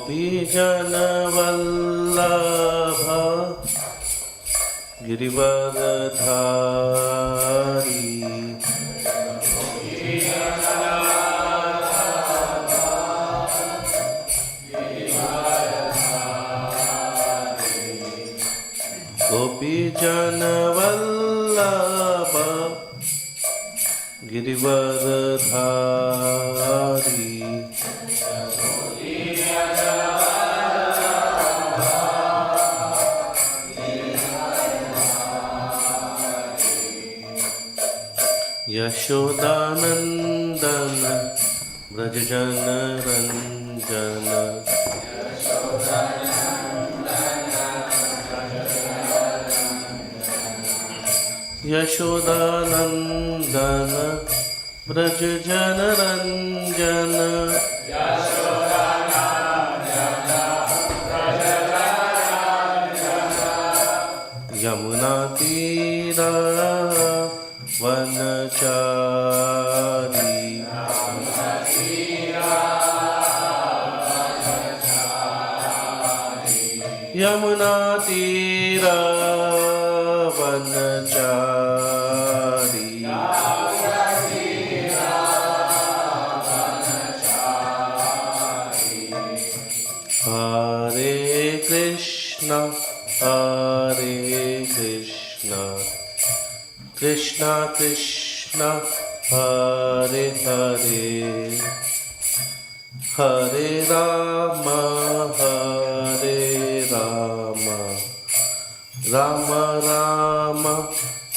गोपीजनवल्लभ Girivardhari गोपीजनवल्लभ Girivardhari Yashodanandan व्रजजनरंजन Yashodanandan व्रजजनरंजन Yamuna Tirah वनचारी Yamuna Tirah वनचारी Hare Krishna Krishna Krishna Hare Hare Hare Ram Ram Ram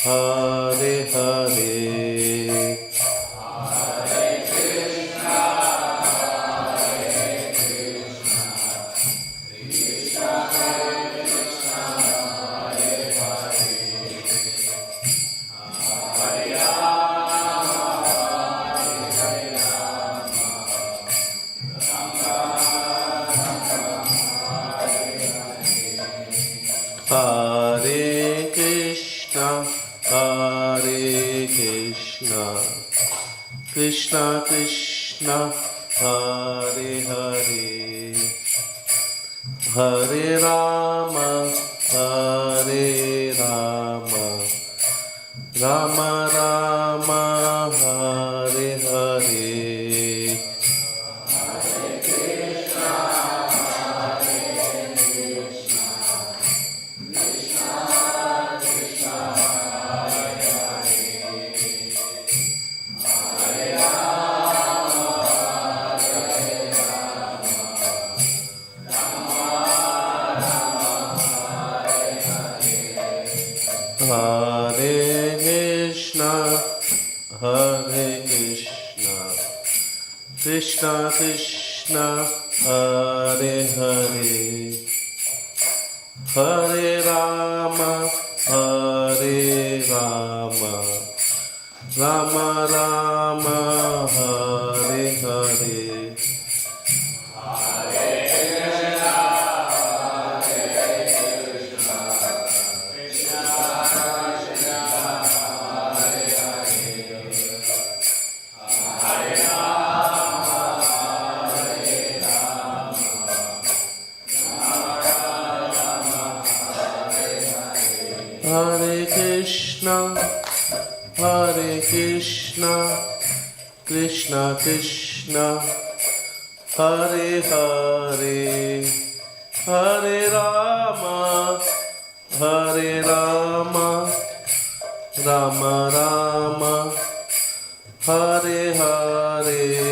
Hare Hare Hare Krishna, Krishna Krishna, Hare Hare, Hare Rama, Rama Rama, Hare Hare. Hare Krishna, Krishna Krishna, Hare Hare, Hare Rama, Rama Rama, Hare Hare. Hare Krishna, Krishna Krishna, Hare Hare, Hare Rama, Rama Rama, Hare Hare.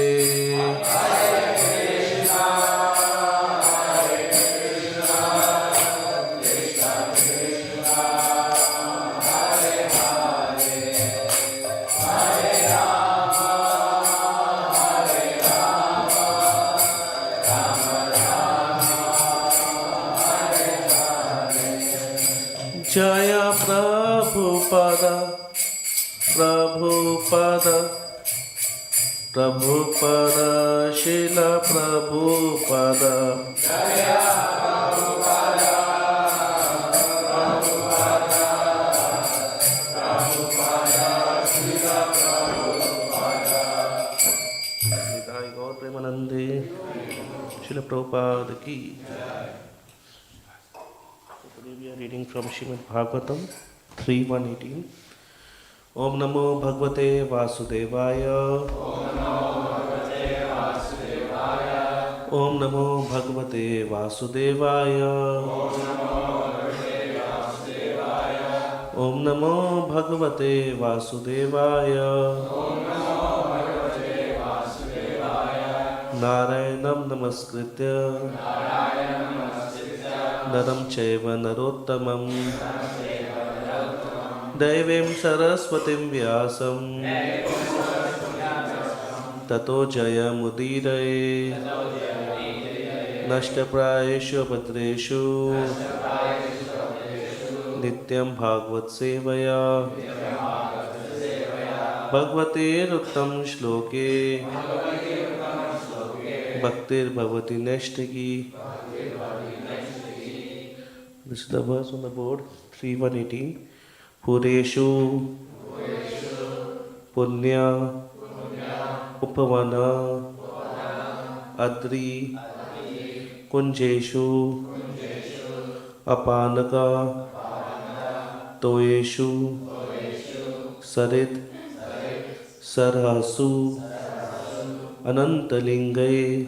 Jaya Prabhupada, Srila Prabhupada. Jaya Prabhupada, Srila Prabhupada. Hidai Gaur Premanande, Srila Prabhupada ki. Today we are reading from Śrīmad Bhāgavatam 3.118. Om Namo Bhagavate Vasudevaya. Om Namo Bhagavate Vasudevaya. Om Namo Bhagavate Vasudevaya. Narayanam Namaskritya Naram Chaiva Narottamam Daivim Saraswatim Vyasam Tato Jaya Mudiraye Nashtaprayeshu Bhadreshu Nityam Bhagavad Sevaya Bhagavate Uttam Shloke Bhaktir Bhavati Neshtaki. This is the verse on the board, 3.118. Pureshu Punya Upavana Adri Kunjeshu Apanaka Toyeshu Sarit Sarhasu Anantalingaye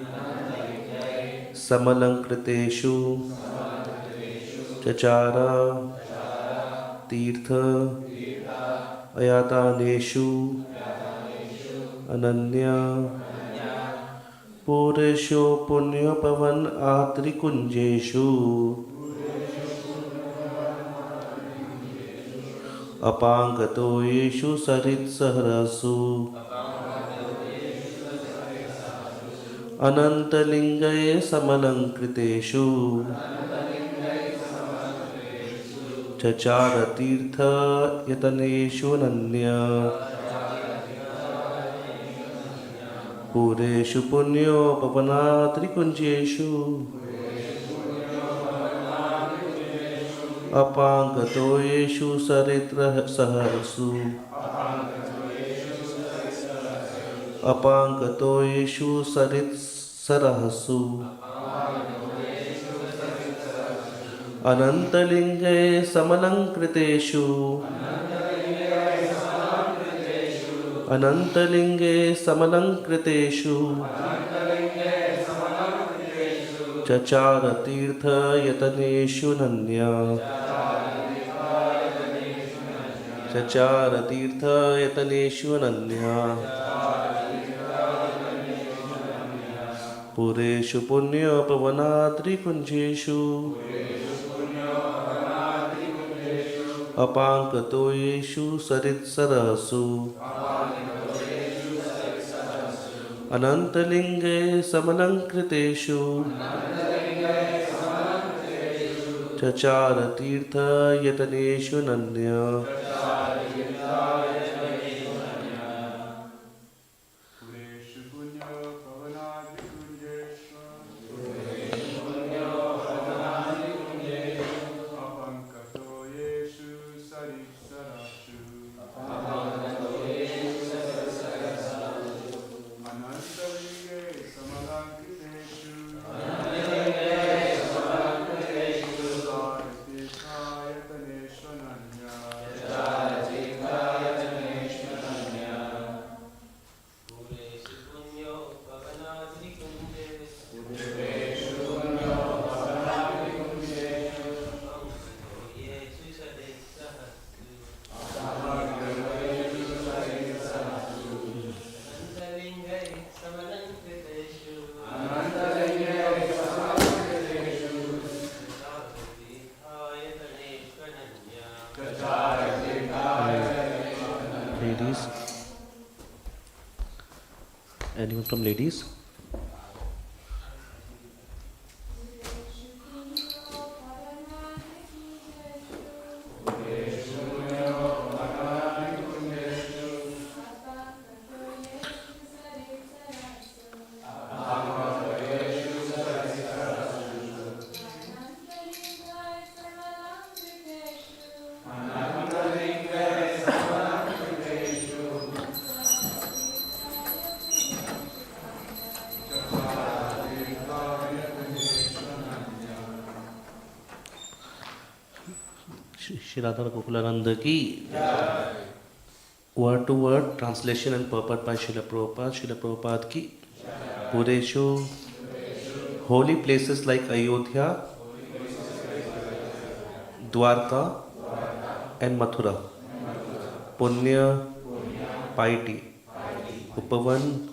Samalankriteshu Chachara Tirtha Ayataneshu Ananya Puresho Punyapavan Atrikunjeshu Apangatoyeshu Sarit Sahrasu Anantalingaye Samalankriteshu Chachara Tirtha Yataneshu Nanya Pureshu Punyo Pavanatri Kunjeshu Apangatoyeshu Saritra Saharsu Apangatoyeshu Sarit Sarahasu Anantalingaye Samalankriteshu Anantalingaye Samalankriteshu Chachara Tirtha Yataneshu Nanya Chachara Tirtha Yataneshu Nanya Pureshu Punya Pavanatri Kunjeshu Apankatoyeshu Sarit Sarasu Anantalingaye Samalankriteshu Chachara Tirtha Yataneshu Nanya Ladies, anyone from ladies? Shri Radha Gokulananda ki. Word to word translation and purport by Srila Prabhupada. Srila Prabhupada ki. Pureshu, holy places like Ayodhya, Dwarka and Mathura. Punya, piety. Upavan,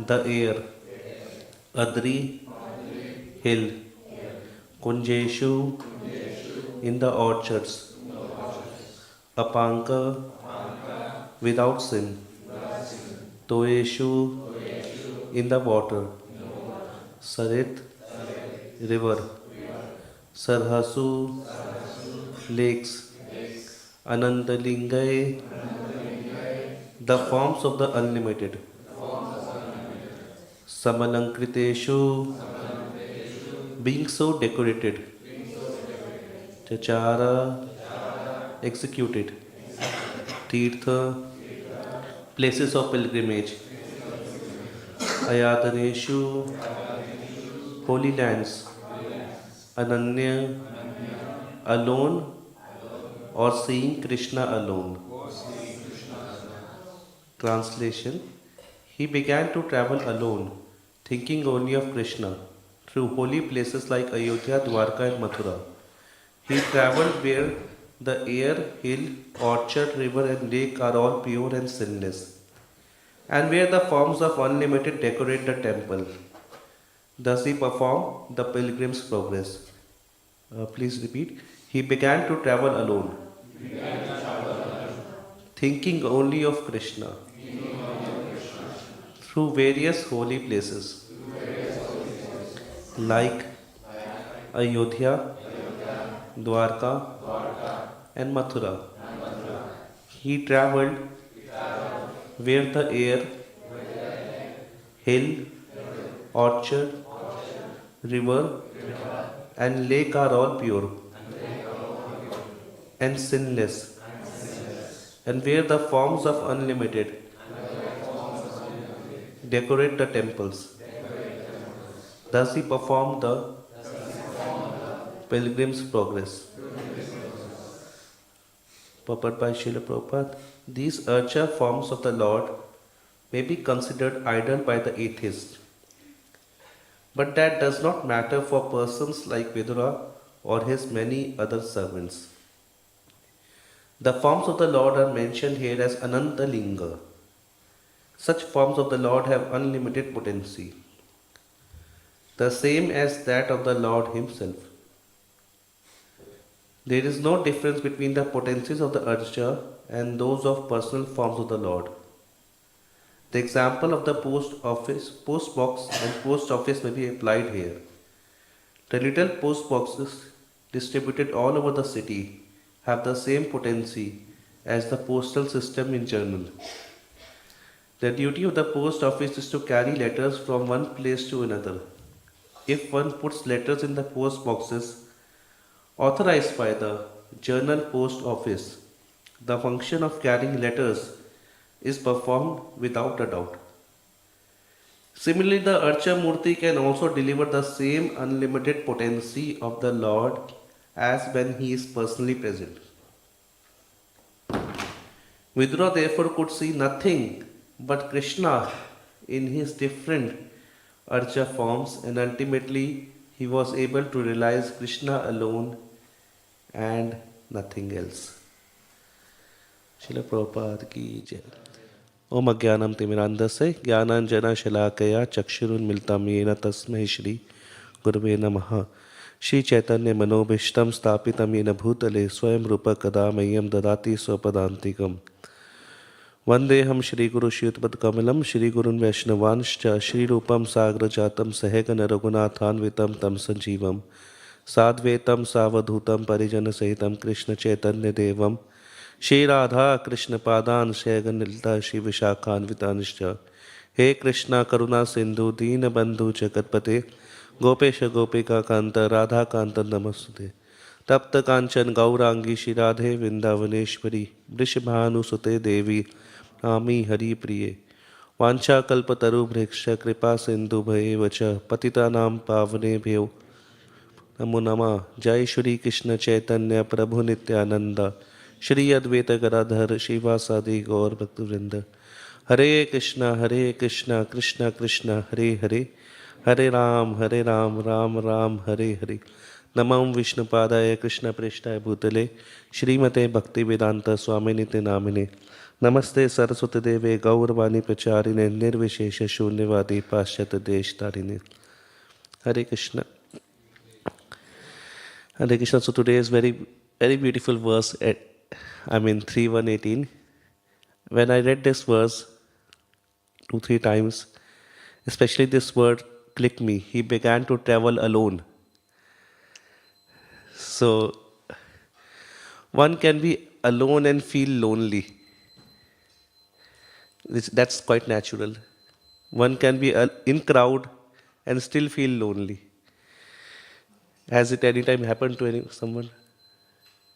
the air. Adri, hill. Kunjeshu, in the orchards. Apanka, without sin. Toeshu, in the water. Sarit, river. Sarhasu, lakes. Anandalingai, the forms of the unlimited. Samalankriteshu, being so decorated. Chachara, executed. Tirtha, places of pilgrimage. Ayataneshu, holy lands. Ananya, alone or seeing Krishna alone. Translation: he began to travel alone, thinking only of Krishna, through holy places like Ayodhya, Dwarka and Mathura. He travelled where the air, hill, orchard, river and lake are all pure and sinless, and where the forms of unlimited decorate the temple. Thus he performed the pilgrim's progress. Please repeat. He began to travel alone, thinking only of Krishna, through various holy places like Ayodhya, Dwarka and Mathura. He travelled where the air, hill, orchard, river and lake are all pure and sinless, and where the forms of unlimited decorate the temples. Thus he performed the pilgrim's progress. Purport by Srila Prabhupada. These archa forms of the Lord may be considered idle by the atheist, but that does not matter for persons like Vidura or his many other servants. The forms of the Lord are mentioned here as Ananta Linga. Such forms of the Lord have unlimited potency, the same as that of the Lord Himself. There is no difference between the potencies of the archa and those of personal forms of the Lord. The example of the post box and post office may be applied here. The little post boxes distributed all over the city have the same potency as the postal system in general. The duty of the post office is to carry letters from one place to another. If one puts letters in the post boxes authorized by the Journal Post Office, the function of carrying letters is performed without a doubt. Similarly, the Archa Murti can also deliver the same unlimited potency of the Lord as when he is personally present. Vidura therefore could see nothing but Krishna in his different Archa forms, and ultimately he was able to realize Krishna alone and nothing else. Srila Prabhupada ki jai. Om Ajnanam Timirandasya Jnananjana Shalakaya Chakshurunmilitam Yena Tasmai Shri Gurave Namaha. Shri Chaitanya Manobhishtam Stapitam Yena Bhutale Swayam Rupa Kadamayam Dadati Swapadantikam. Vandeham Shri Guru Shritpad Kamalam Shri Gurun Vaishnavanscha Shri Rupam Sagra Jatam Sahagana Raghunathanvitam Tam Sanjeevam Sadvetam Savadhutam Parijana Sahitam Krishna Chaitanya Devam Shri Radha Krishna Padan Shaganilta Shri Vishakhanvitanischa. He Krishna Karuna Sindhu Dina Bandhu Jagatpate Gopesha Gopika Kanta Radha Kanta Namastute. Tapta Kanchan Gaurangi Shri Radhe Vrindavaneshwari Vrishabhanu Sute Devi Ami Hari Priye. Vancha Kalpataru Bhriksha Kripa Sindhu Bhaye Vacha Patita Nam Pavane Bhyo Namo Namah. Jai Shri Krishna Chaitanya Prabhu Nityananda Shri Advaita Garadhar Shivasadi Gaur Bhaktivinoda. Hare Krishna, Krishna Krishna, Hare Hare, Hare Ram, Ram Ram, Hare Hare. Namam Vishnu Padaya Krishna Prishthaya Bhutale Shrimate Bhakti Vedanta Swaminite Namine. Namaste Saraswati Deve Gauravani Pracharine Nirvishesha Shunyavadi Paschata Desh Tarine. Hare Krishna. Hare Krishna. So today is very beautiful verse at 3:118. When I read this verse 2-3 times, especially this word clicked me. He began to travel alone. So one can be alone and feel lonely. That's quite natural. One can be in crowd and still feel lonely. Has it any time happened to someone?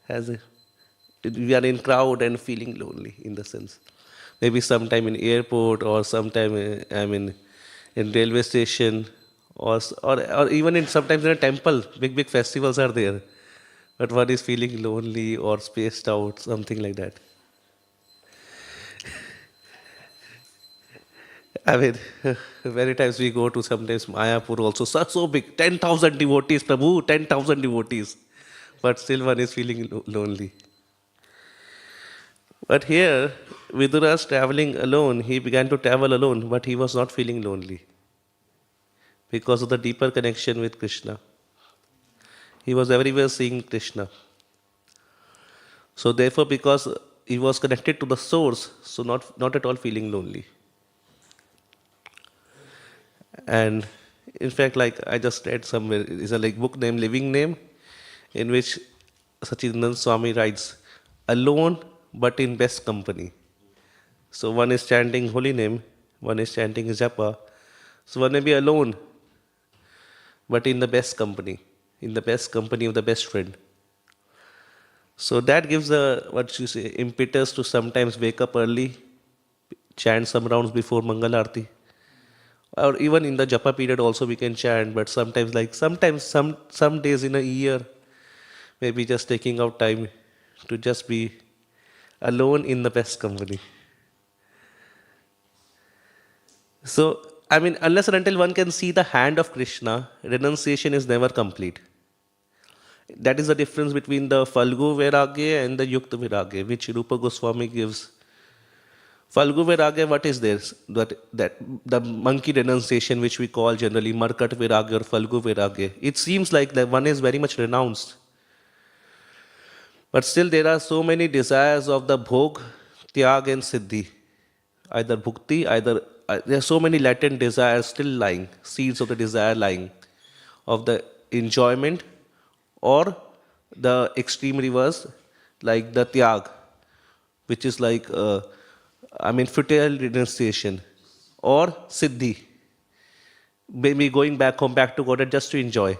Has it? We are in crowd and feeling lonely in the sense. Maybe sometime in airport or sometime in railway station or even sometimes in a temple. Big festivals are there, but one is feeling lonely or spaced out, something like that. Many times we go to sometimes Mayapur also, so big, 10,000 devotees, Prabhu, 10,000 devotees, but still one is feeling lonely. But here, Vidura's traveling alone, he began to travel alone, but he was not feeling lonely because of the deeper connection with Krishna. He was everywhere seeing Krishna. So therefore, because he was connected to the source, so not at all feeling lonely. And in fact, like I just read somewhere, it's a book named Living Name, in which Sachidanand Swami writes, alone but in best company. So one is chanting holy name, one is chanting japa. So one may be alone, but in the best company of the best friend. So that gives impetus to sometimes wake up early, chant some rounds before Mangal Aarti. Or even in the japa period also we can chant, but sometimes some days in a year, maybe just taking out time to just be alone in the best company. So, unless and until one can see the hand of Krishna, renunciation is never complete. That is the difference between the Falgu Vairagya and the Yukta Vairagya, which Rupa Goswami gives. Falgu Vairagya, what is this? That the monkey renunciation, which we call generally Markat Vairagya or Falgu Vairagya. It seems like that one is very much renounced. But still there are so many desires of the Bhog, Tyag and Siddhi. Either Bhukti, there are so many latent desires still lying, seeds of the desire lying, of the enjoyment or the extreme reverse, like the Tyag, which is futile renunciation, or Siddhi, maybe going back to God just to enjoy.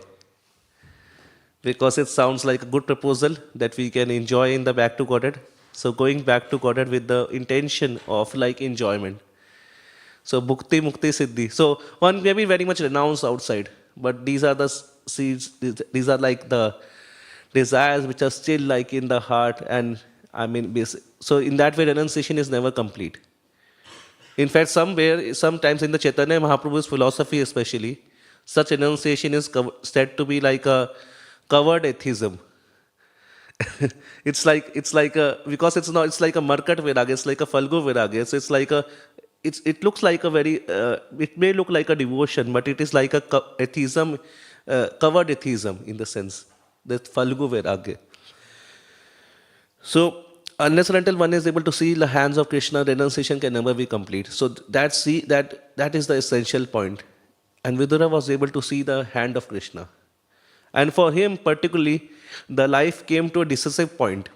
Because it sounds like a good proposal that we can enjoy in the back to Godhead. So going back to Godhead with the intention of enjoyment. So bhukti, mukti, siddhi. So one may be very much renounced outside, but these are the seeds, these are the desires which are still in the heart, and so in that way renunciation is never complete. In fact, sometimes in the Chaitanya Mahaprabhu's philosophy especially, such renunciation is said to be like a covered atheism. It's like because it's like a Markat Vairagya, it's like a Falgu Vairagya. So it looks like a very, it may look like a devotion, but it is like a atheism, covered atheism in the sense, that Falgu Vairagya. So unless and until one is able to see the hands of Krishna, renunciation can never be complete. So that is the essential point. And Vidura was able to see the hand of Krishna. And for him particularly, the life came to a decisive point.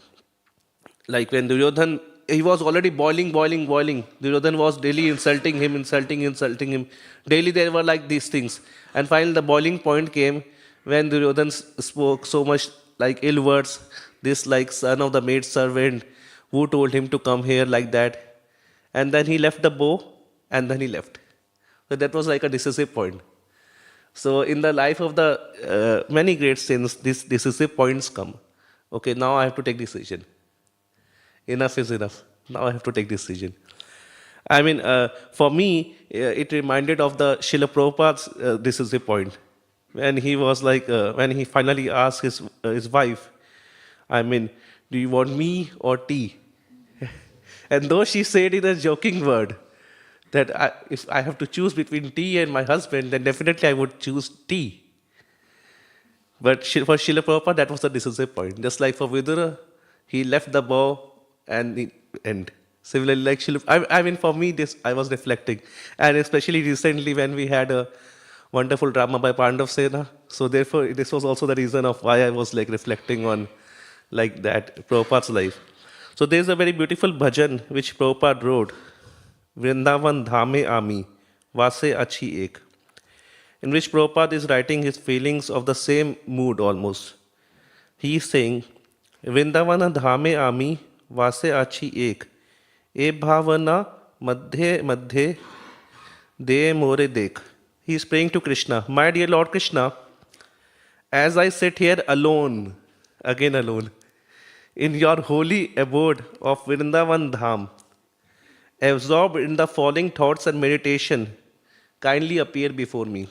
Like when Duryodhan, he was already boiling. Duryodhan was daily insulting him. Daily there were these things. And finally the boiling point came when Duryodhan spoke so much ill words. This son of the maid servant who told him to come here like that. And then he left the bow and then he left. So that was a decisive point. So in the life of the many great saints, this decisive points come. Okay, now I have to take decision. Enough is enough. Now I have to take decision. I mean, for me, it reminded of the Srila Prabhupada's decisive point. When he was like, when he finally asked his wife, I mean, do you want me or tea? And though she said in a joking word that if I have to choose between tea and my husband, then definitely I would choose tea. But for Srila Prabhupada, that was the decisive point. Just like for Vidura, he left the bow and the end. Similarly, like Srila, I mean, for me, this I was reflecting, and especially recently when we had a wonderful drama by Pandav Sena. So therefore, this was also the reason of why I was like reflecting on like that Prabhupada's life. So there's a very beautiful bhajan which Prabhupada wrote, Vrindavan Dhame Ami, Vase Achi Ek, in which Prabhupada is writing his feelings of the same mood almost. He is saying, Vrindavana Dhame Ami, Vase Achi Ek, E Bhavana Madhye Madhye De More Dekh. He is praying to Krishna, my dear Lord Krishna, as I sit here alone, again alone, in your holy abode of Vrindavan Dham, absorbed in the falling thoughts and meditation, kindly appear before me.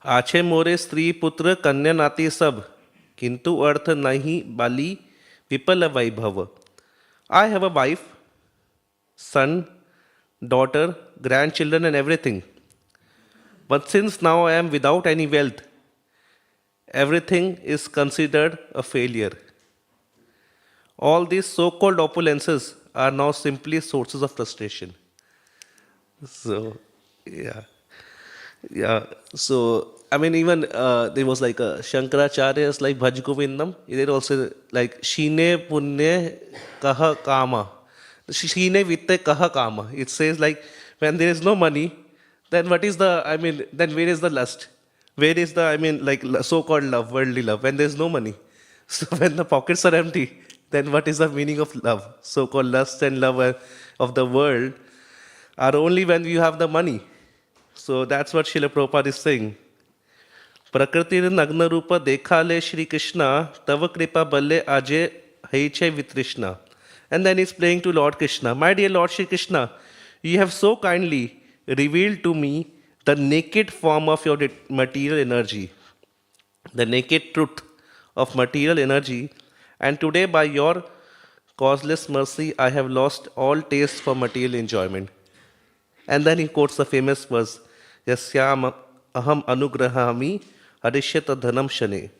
Ache more stri putra kanya nati sab, kintu arth nahi bali vipala vaibhava. I have a wife, son, daughter, grandchildren and everything. But since now I am without any wealth, everything is considered a failure. All these so-called opulences are now simply sources of frustration. So, yeah. Yeah. So, I mean, even there was like a Shankaracharya's like Bhaj Govindam. There also like Shine Punye Kaha Kama. Shine Vitte Kaha Kama. It says like when there is no money, then what is the, I mean, then where is the lust? Where is the, I mean, like so-called love, worldly love, when there is no money? So when the pockets are empty, then what is the meaning of love? So-called lust and love of the world are only when you have the money. So that's what Srila Prabhupada is saying. Prakriti nagna rupa dekhale Shri Krishna, tava kripa balle aje haiche vitrishna. And then he's praying to Lord Krishna, my dear Lord Shri Krishna, you have so kindly revealed to me the naked form of your material energy, the naked truth of material energy, and today by your causeless mercy I have lost all taste for material enjoyment. And then he quotes the famous verse, Yasyam aham anugrahami harishyata dhanam shane.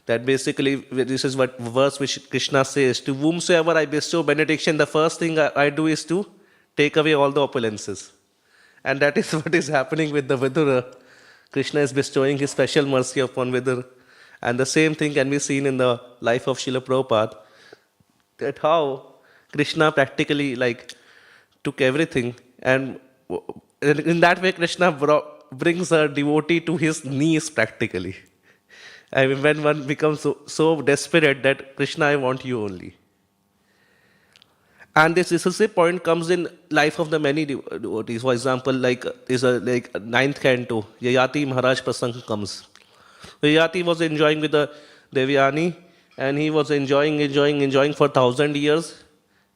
That basically, this is what verse which Krishna says, to whomsoever I bestow benediction, the first thing I do is to take away all the opulences. And that is what is happening with the Vidura. Krishna is bestowing his special mercy upon Vidura. And the same thing can be seen in the life of Srila Prabhupada. That how Krishna practically like took everything, and in that way Krishna brings a devotee to his knees practically. I mean, when one becomes so desperate that Krishna, I want you only. And this decisive point comes in life of the many devotees. For example, like is a like ninth canto, Yayati Maharaj Prasang comes. Yayati was enjoying with the Devyani, and he was enjoying for 1,000 years.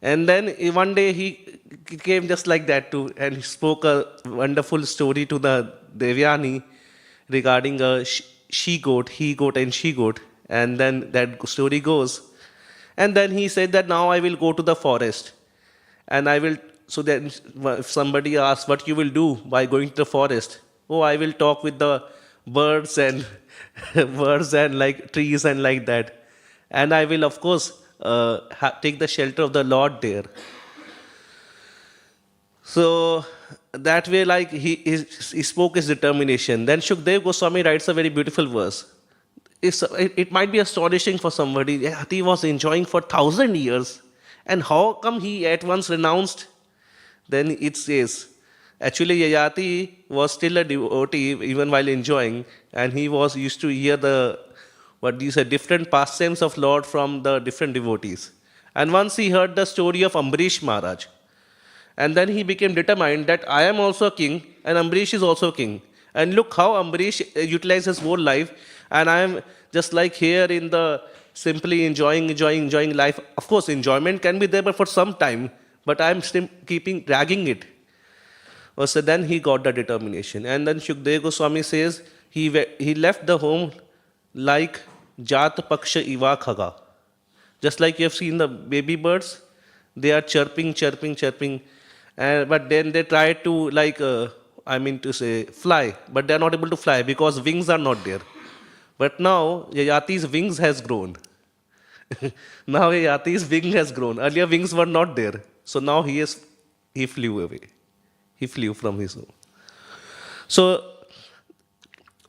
And then one day he came just like that too, and he spoke a wonderful story to the Devyani regarding a she-goat, he-goat and she-goat. And then that story goes. And then he said that now I will go to the forest. And I will, so then if somebody asks what you will do by going to the forest, oh, I will talk with the birds and birds and like trees and like that. And I will, of course, take the shelter of the Lord there. So that way, like he spoke his determination. Then Shukdev Goswami writes a very beautiful verse. It might be astonishing for somebody. He was enjoying for 1,000 years, and how come he at once renounced? Then it says, actually Yayati was still a devotee even while enjoying, and he was used to hear the different pastimes of Lord from the different devotees. And once he heard the story of Ambarish Maharaj, and then he became determined that I am also king and Ambarish is also king. And look how Ambarish utilized his whole life, and I am just like here in the simply enjoying life. Of course, enjoyment can be there, but for some time. But I am still keeping dragging it. So then he got the determination. And then Shukdev Goswami says he left the home like Jat Paksha Iva Khaga. Just like you have seen the baby birds, they are chirping. But then they try to fly, but they are not able to fly because wings are not there. But now Yayati's wings has grown. Now Yayati's wing has grown. Earlier wings were not there. So now he flew away. He flew from his home. So,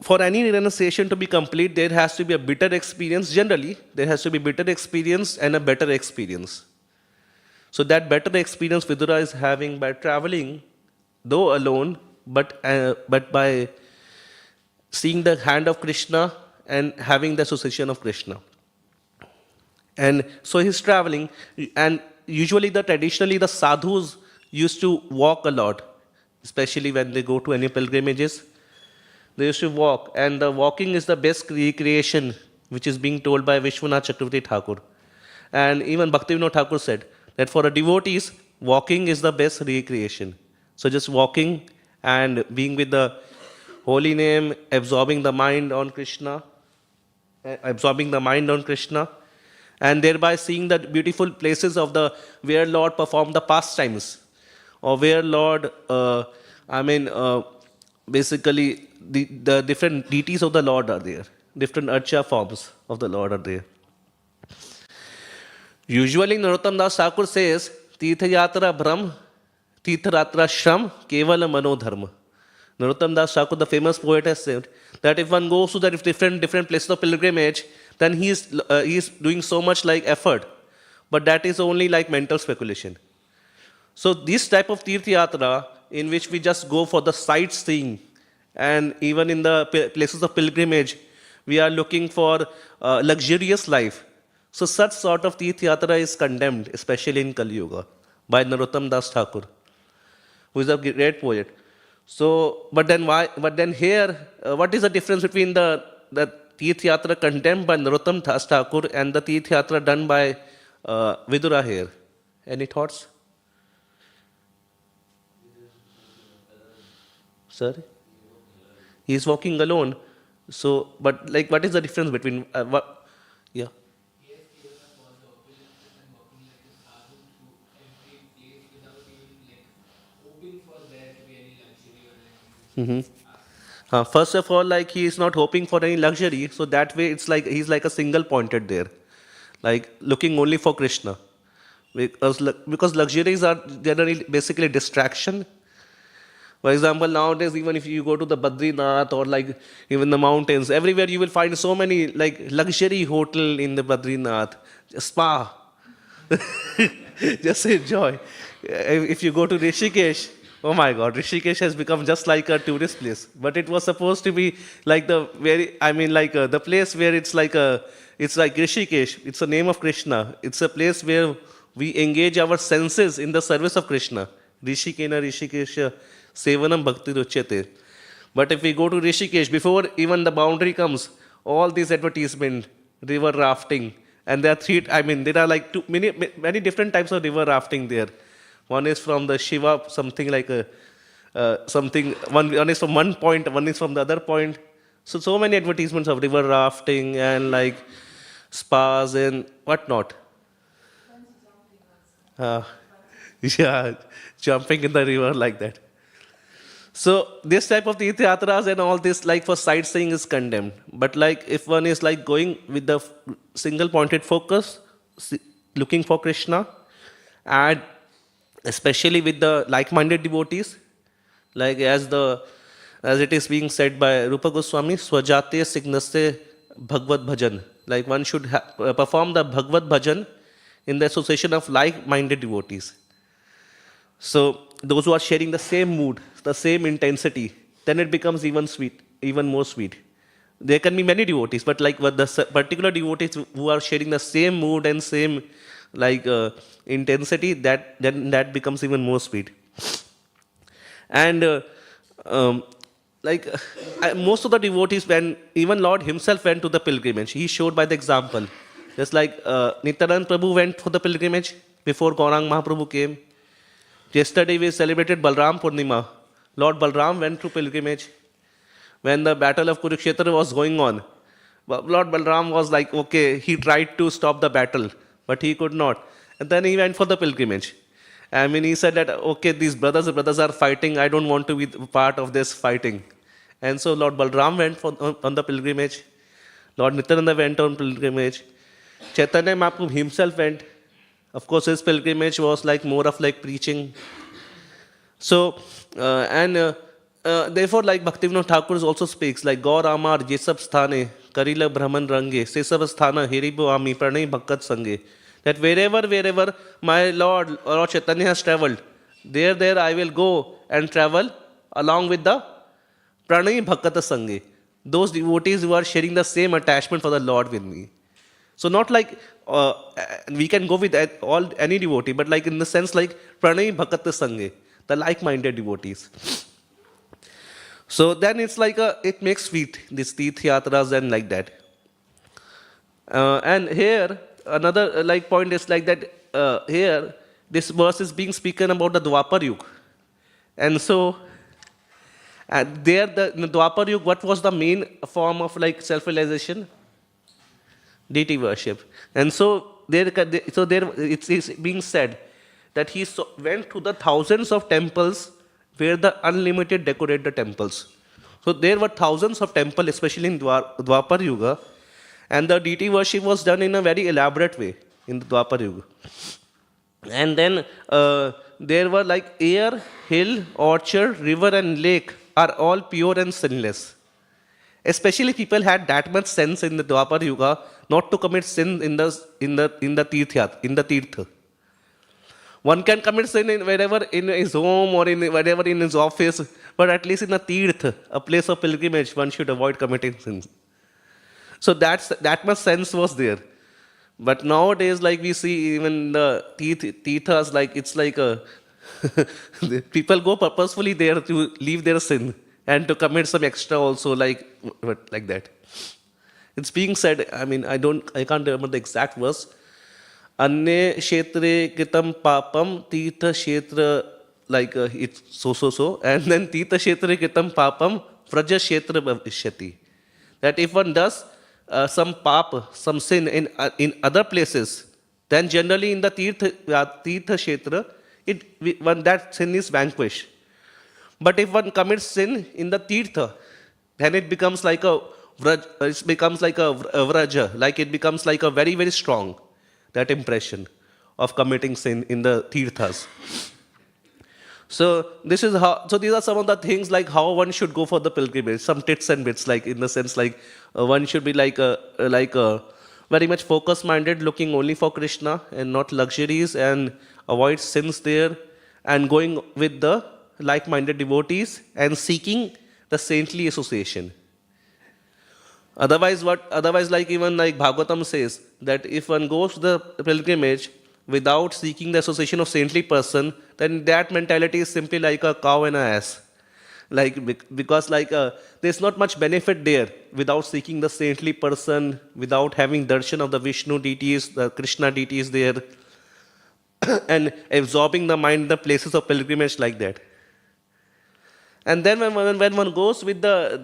for any renunciation to be complete, there has to be a bitter experience. Generally, there has to be bitter experience and a better experience. So that better experience Vidura is having by traveling, though alone, but by seeing the hand of Krishna and having the association of Krishna. And so he's traveling, and usually traditionally the sadhus used to walk a lot, especially when they go to any pilgrimages. They used to walk, and the walking is the best recreation, which is being told by Vishwanath Chakravarti Thakur. And even Bhaktivinoda Thakur said that for a devotees, walking is the best recreation. So just walking and being with the holy name, absorbing the mind on Krishna, and thereby seeing the beautiful places of where Lord performed the pastimes, or where Lord, basically the different deities of the Lord are there, different archa forms of the Lord are there. Usually Narottam Das Thakur says, Tirtha Yatra Brahm, Tirtha Yatra Shram, Kevala Manodharma. Narottam Das Thakur, the famous poet, has said that if one goes to the different places of pilgrimage, then he is doing so much like effort, but that is only like mental speculation. So this type of Tirtha Yatra, in which we just go for the sightseeing, and even in the places of pilgrimage, we are looking for luxurious life. So such sort of Tirtha Yatra is condemned, especially in Kali Yuga, by Narottam Das Thakur, who is a great poet. So, but then here, what is the difference between the Tirtha Yatra condemned by Narottam Das Thakur and the Tirtha Yatra done by Vidura here? Any thoughts? Sorry? He is walking alone. So, but like, what is the difference between what? Yeah. First of all, like he is not hoping for any luxury, so that way it's like he's like a single pointed there, like looking only for Krishna, because luxuries are generally basically distraction. For example, nowadays even if you go to the Badrinath or like even the mountains, everywhere you will find so many like luxury hotel in the Badrinath, spa, just enjoy. If you go to Rishikesh, oh my God, Rishikesh has become just like a tourist place. But it was supposed to be like the place where it's like Rishikesh. It's the name of Krishna. It's a place where we engage our senses in the service of Krishna. Rishikena Rishikesha Sevanam Bhakti Ruchyate. But if we go to Rishikesh, before even the boundary comes, all these advertisement, river rafting, and there are like many different types of river rafting there. One is from the Shiva, something like one is from one point, one is from the other point. So many advertisements of river rafting and like spas and whatnot. Yeah, jumping in the river like that. So this type of Tirtha Yatras and all this, like for sightseeing, is condemned. But like if one is like going with the single pointed focus, looking for Krishna, and especially with the like-minded devotees, like as it is being said by Rupa Goswami, Swajate Signase Bhagavad Bhajan. Like one should perform the Bhagavad Bhajan in the association of like-minded devotees. So those who are sharing the same mood, the same intensity, then it becomes even more sweet. There can be many devotees, but like with the particular devotees who are sharing the same mood and same intensity, that becomes even more sweet. And most of the devotees, when even Lord himself went to the pilgrimage, he showed by the example. Just like Nityanand Prabhu went for the pilgrimage before Gaurang Mahaprabhu came. Yesterday we celebrated Balram Purnima. Lord Balram went to pilgrimage. When the battle of Kurukshetra was going on, Lord Balram was like, okay, he tried to stop the battle, but he could not. And then he went for the pilgrimage. I mean, he said that, okay, these brothers are fighting, I don't want to be part of this fighting. And so Lord Balram went on the pilgrimage. Lord Nityananda went on pilgrimage. Chaitanya Mahaprabhu himself went. Of course, his pilgrimage was like more of like preaching. So, therefore, like Bhaktivinoda Thakur also speaks, like Gaur Amar Jesab Sthane, Karila Brahman Range, Sesab Sthana, Heribo Ami, Pranay Bhakat Sange. That wherever my Lord Chaitanya has traveled, there I will go and travel along with the Pranay Bhakat Sange. Those devotees who are sharing the same attachment for the Lord with me. So not like we can go with any devotee, but like in the sense like Pranay Bhakat Sange, the like-minded devotees. So then it's like it makes sweet, these Tirth Yatras and like that. And here, another like point is like that here, this verse is being spoken about the Dwapar Yuga. And so, there in the Dwapar Yuga, what was the main form of like self-realization? Deity worship. And so there it's being said that he went to the thousands of temples where the unlimited decorate the temples. So there were thousands of temples, especially in Dwapar Yuga, and the deity worship was done in a very elaborate way in the Dwapar Yuga. And then there were like air, hill, orchard, river and lake are all pure and sinless. Especially people had that much sense in the Dwapar Yuga not to commit sin in the Tirtha. One can commit sin wherever in his home or wherever in his office, but at least in a Tirtha, a place of pilgrimage, one should avoid committing sins. So that much sense was there. But nowadays, like we see even the Tirthas, like it's like people go purposefully there to leave their sin and to commit some extra also, like that. It's being said, I mean, I can't remember the exact verse. Anye Kshetre Kritam Papam Tirtha Kshetra, like it's so. And then Tirtha Kshetra Kritam Papam Vraja Kshetra Bhavishyati. That if one does some papa, some sin in other places, then generally in the Tirtha Kshetra, that sin is vanquished. But if one commits sin in the Tirtha, then it becomes like a vraja, like it becomes like a very, very strong, that impression of committing sin in the Tirthas. So these are some of the things like how one should go for the pilgrimage, some tits and bits, like in the sense like one should be like very much focus-minded, looking only for Krishna and not luxuries, and avoid sins there, and going with the like-minded devotees and seeking the saintly association. Otherwise, like even like Bhagavatam says, that if one goes to the pilgrimage without seeking the association of saintly person, then that mentality is simply like a cow and an ass. Because there's not much benefit there without seeking the saintly person, without having darshan of the Vishnu deities, the Krishna deities there, and absorbing the mind in the places of pilgrimage like that. And then when one goes with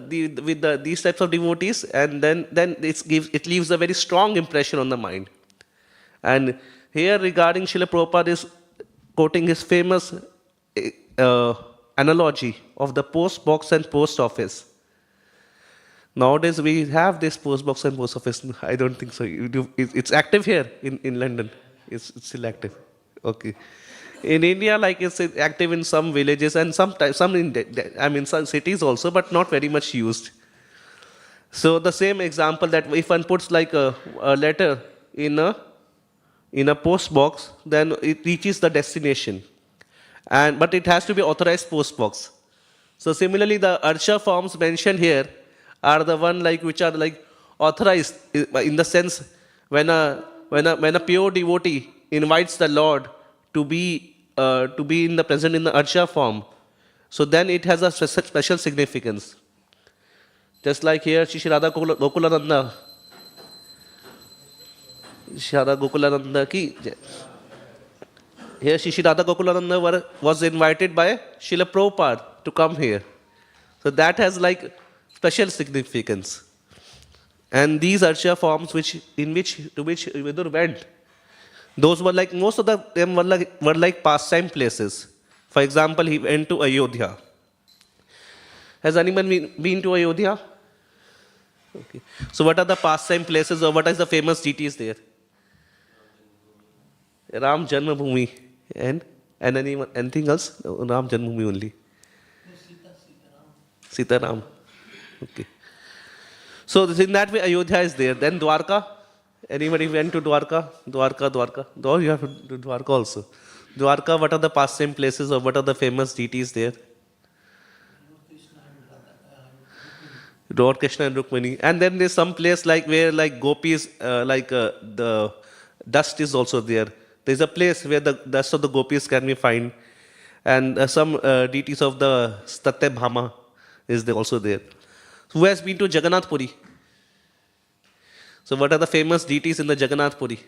these types of devotees, and then it leaves a very strong impression on the mind. And here regarding Srila Prabhupada is quoting his famous analogy of the post box and post office. Nowadays we have this post box and post office. I don't think so. It's active here in London. It's still active. Okay. In India, like it's active in some villages and some cities also, but not very much used. So the same example, that if one puts like a letter in a post box, then it reaches the destination. But it has to be authorized post box. So similarly, the Archa forms mentioned here are the one like which are like authorized in the sense when a pure devotee invites the Lord to be present in the Archa form, so then it has a special significance. Just like here, Shri Radha Gokulananda. Shri Radha Gokulananda ki jai. Here Shri Radha Gokulananda was invited by Srila Prabhupada to come here. So that has like special significance. And these Archa forms to which Vidur went, those were like, most of them were like pastime places. For example, he went to Ayodhya. Has anyone been to Ayodhya? Okay. So what are the pastime places, or what is the famous deities there? Ram Janmabhoomi. And anything else? No, Ram Janmabhoomi only. Sita Ram. Okay. So in that way, Ayodhya is there. Then Dwarka. Anybody went to Dwarka? Dwarka. Oh, you have to do Dwarka also. Dwarka, what are the pastime places, or what are the famous deities there? Lord Krishna and Rukmini. And then there's some place like where like gopis, the dust is also there. There's a place where the dust of the gopis can be found. And some deities of the Satya Bhama is there also there. Who has been to Jagannath Puri? So what are the famous deities in the Jagannath Puri?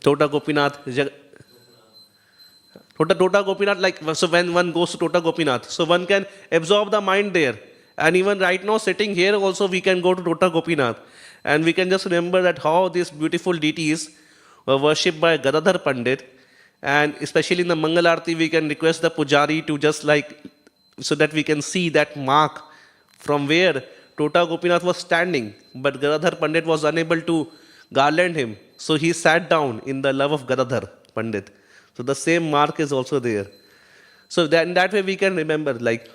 Tota Gopinath. Tota Gopinath, like, so when one goes to Tota Gopinath, so one can absorb the mind there. And even right now, sitting here also, we can go to Tota Gopinath. And we can just remember that how these beautiful deities were worshipped by Gadadhar Pandit. And especially in the Mangal Arati, we can request the Pujari to just like, so that we can see that mark from where Tota Gopinath was standing. But Gadadhar Pandit was unable to garland him. So he sat down in the love of Gadadhar Pandit. So the same mark is also there. So in that way we can remember, like,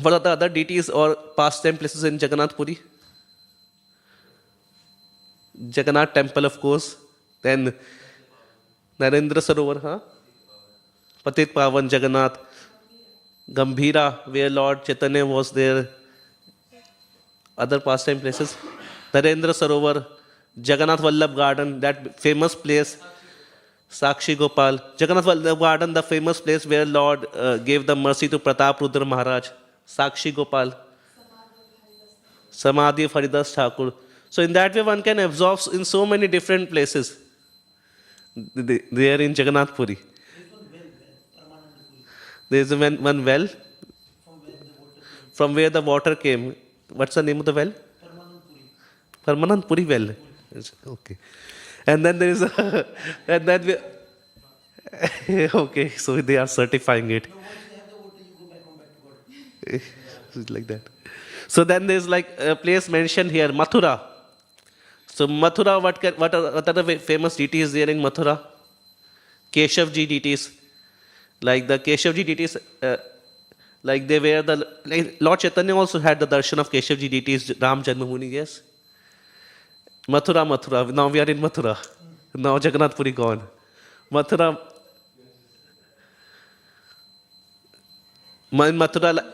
what are the other deities or pastime places in Jagannath Puri? Jagannath temple, of course. Then Narendra Sarovar, huh? Patit Pavan Jagannath. Gambhira, where Lord Chaitanya was there. Other pastime places. Narendra Sarovar. Jagannath Vallabh Garden, that famous place. Sakshi Gopal. Jagannath Vallabh Garden, the famous place where Lord gave the mercy to Pratap Rudra Maharaj. Sakshi Gopal. Samadhi of Haridas Thakur. So in that way one can absorb in so many different places there in Jagannath Puri. There is one well from where the water came. What's the name of the well? Permanent Puri well. Okay. And then there is a, and then we, okay, so they are certifying it. It's like that. So then there's like a place mentioned here, Mathura. So Mathura, what are the famous deities there in Mathura? Keshavji deities. Like the Keshavji deities, like they were like Lord Chaitanya also had the darshan of Keshavji deities, Ram Janmabhoomi, yes? Mathura. Now we are in Mathura. Now Jagannath Puri gone. Mathura. In Mathura.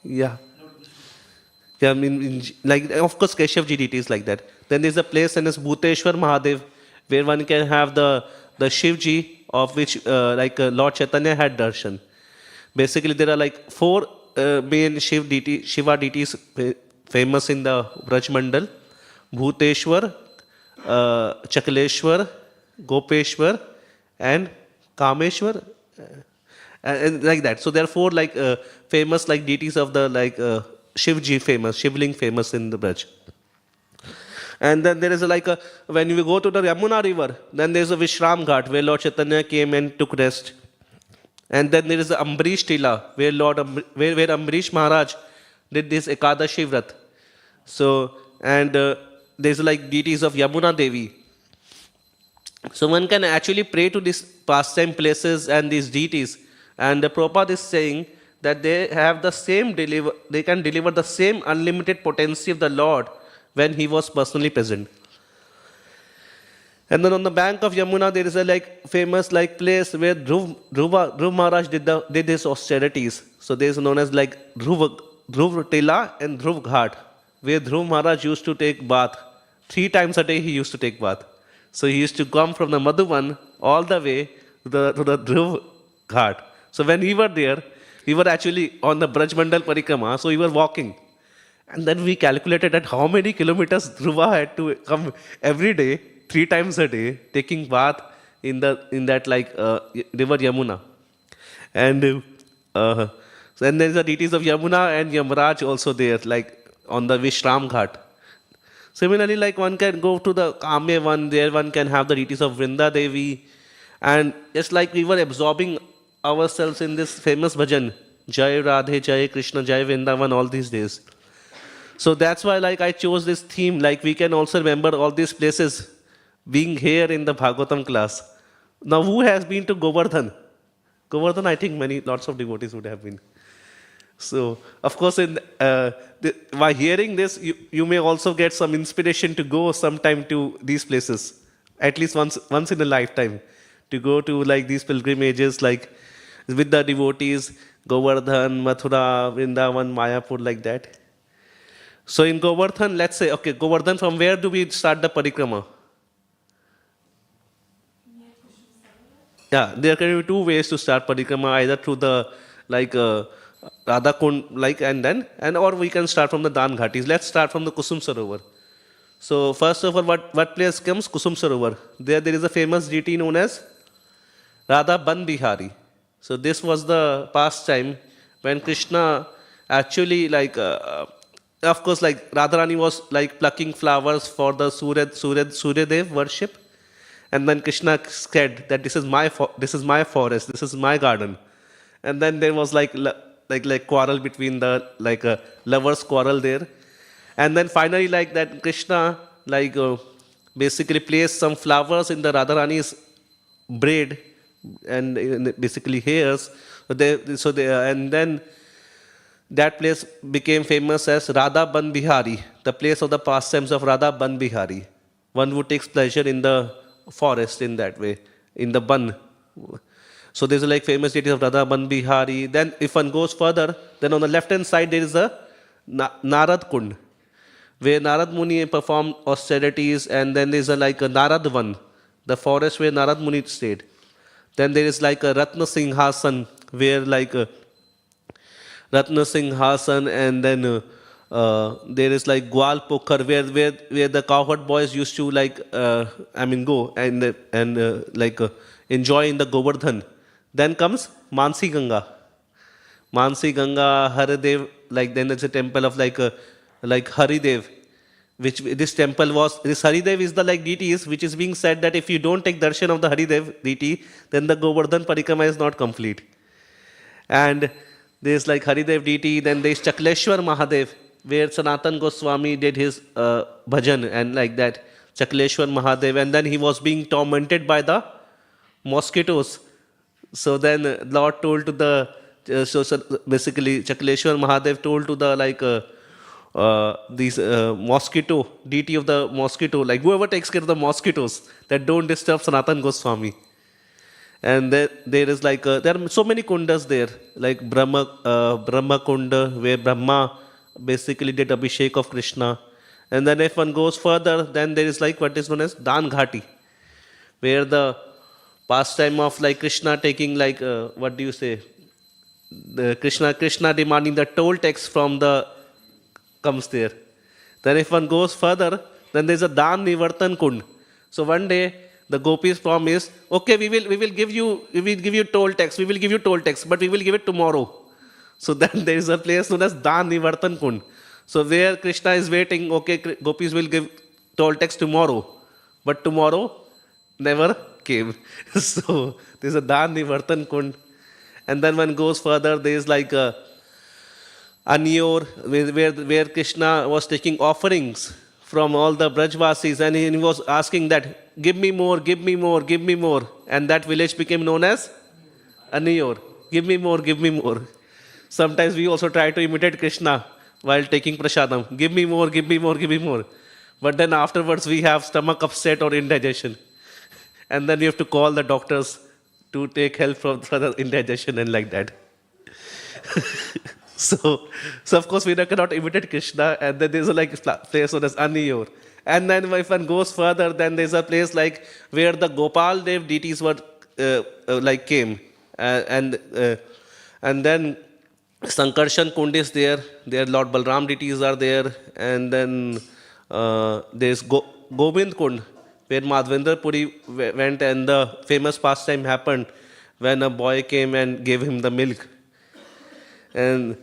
Yeah. Yeah, I mean, like, of course, Keshavji deities like that. Then there's a place and it's Bhuteshwar Mahadev, where one can have the Shivji, of which Lord Chaitanya had darshan. Basically, there are like 4 main Shiva deities famous in the Braj Mandal: Bhuteshwar, Chakaleshwar, Gopeshwar, and Kameshwar, and like that. So there are 4 like famous like deities of the like Shivji famous, Shivling famous in the Braj. And then there is when you go to the Yamuna river, then there is a Vishram Ghat where Lord Chaitanya came and took rest. And then there is the Ambarish Tila where where Ambarish Maharaj did this Ekadashi Vrat. So, and there's like deities of Yamuna Devi. So one can actually pray to these pastime places and these deities. And the Prabhupada is saying that they have the same they can deliver the same unlimited potency of the Lord when he was personally present. And then on the bank of Yamuna, there is a like famous like place where Dhruv Maharaj did his austerities. So there is known as like Dhruv Tila and Dhruv Ghat, where Dhruv Maharaj used to take bath. 3 times a day he used to take bath. So he used to come from the Madhuban all the way to the Dhruv Ghat. So when we were there, We were actually on the Braj Mandal Parikrama, so we were walking. And then we calculated at how many kilometers Dhruva had to come every day, 3 times a day, taking bath in that river Yamuna. And so then there's the deities of Yamuna and Yamraj also there, like on the Vishram Ghat. Similarly, like one can go to the Kamya one, there one can have the deities of Vrinda Devi. And just like we were absorbing ourselves in this famous bhajan, Jai Radhe, Jai Krishna, Jai Vrindavan, all these days. So that's why like I chose this theme, like we can also remember all these places being here in the Bhagavatam class. Now who has been to Govardhan? Govardhan, I think lots of devotees would have been. So, of course, by hearing this, you may also get some inspiration to go sometime to these places, at least once in a lifetime, to go to like these pilgrimages, like with the devotees, Govardhan, Mathura, Vrindavan, Mayapur, like that. So in Govardhan, let's say, okay, Govardhan, from where do we start the parikrama? Yeah, there can be 2 ways to start parikrama, either through the Radha Kund, or we can start from the Dan Ghatis. Let's start from the Kusum Sarovar. So first of all, what place comes? Kusum Sarovar. There is a famous deity known as Radha Ban Bihari. So this was the pastime when Krishna actually of course, like Radharani was like plucking flowers for the Surya Dev worship, and then Krishna said that this is my forest, this is my garden, and then there was like quarrel between the lovers quarrel there, and then finally like that Krishna basically placed some flowers in the Radharani's braid and basically hairs, and then that place became famous as Radha Ban Bihari, the place of the pastimes of Radha Ban Bihari. One who takes pleasure in the forest in that way, in the Ban. So there's a famous deity of Radha Ban Bihari. Then if one goes further, then on the left hand side there is a Narad Kund, where Narad Muni performed austerities, and then there's a Narad Van, the forest where Narad Muni stayed. Then there is a Ratna Singhasan, where Ratna Singhasan, and then there is Gwal Pokhar, where the cowherd boys used to go and enjoy in the Govardhan. Then comes Mansi Ganga. Mansi Ganga, Haridev, then there's a temple of Haridev, which this Haridev is the deities, which is being said that if you don't take darshan of the Haridev deity, then the Govardhan Parikrama is not complete. And there's Haridev deity, then there's Chakleshwar Mahadev, where Sanatan Goswami did his bhajan and like that, Chakleshwar Mahadev, and then he was being tormented by the mosquitoes. So then Lord told to the, basically Chakleshwar Mahadev told to the these mosquito, deity of the mosquito, whoever takes care of the mosquitoes, that don't disturb Sanatan Goswami. And there is there are so many kundas there, Brahma Kunda, where Brahma basically did Abhishek of Krishna. And then if one goes further, then there is what is known as Dan Ghati, where the pastime of Krishna taking what do you say? The Krishna demanding the toll tax from the comes there. Then if one goes further, then there is a Dan Nivartan Kund. So one day the gopis promise, okay, we will give you toll tax, but we will give it tomorrow. So then there is a place known as Dan Nivartan Kund. So where Krishna is waiting, okay, gopis will give toll tax tomorrow, but tomorrow never came. So there's a Dan Nivartan Kund. And then one goes further, there is Anyor, where Krishna was taking offerings from all the Brajvasis, and he was asking that, give me more, give me more, give me more. And that village became known as Anyor. Give me more, give me more. Sometimes we also try to imitate Krishna while taking prasadam. Give me more, give me more, give me more. But then afterwards we have stomach upset or indigestion. And then we have to call the doctors to take help from the indigestion and like that. So of course we cannot imitate Krishna, and then there's a place known as Aniyor. And then if one goes further, then there's a place where the Gopal Dev deities were came, and then Sankarshan Kund is there, Lord Balram deities are there, and then there's Govind Kund, where Madhavendra Puri went, and the famous pastime happened when a boy came and gave him the milk. And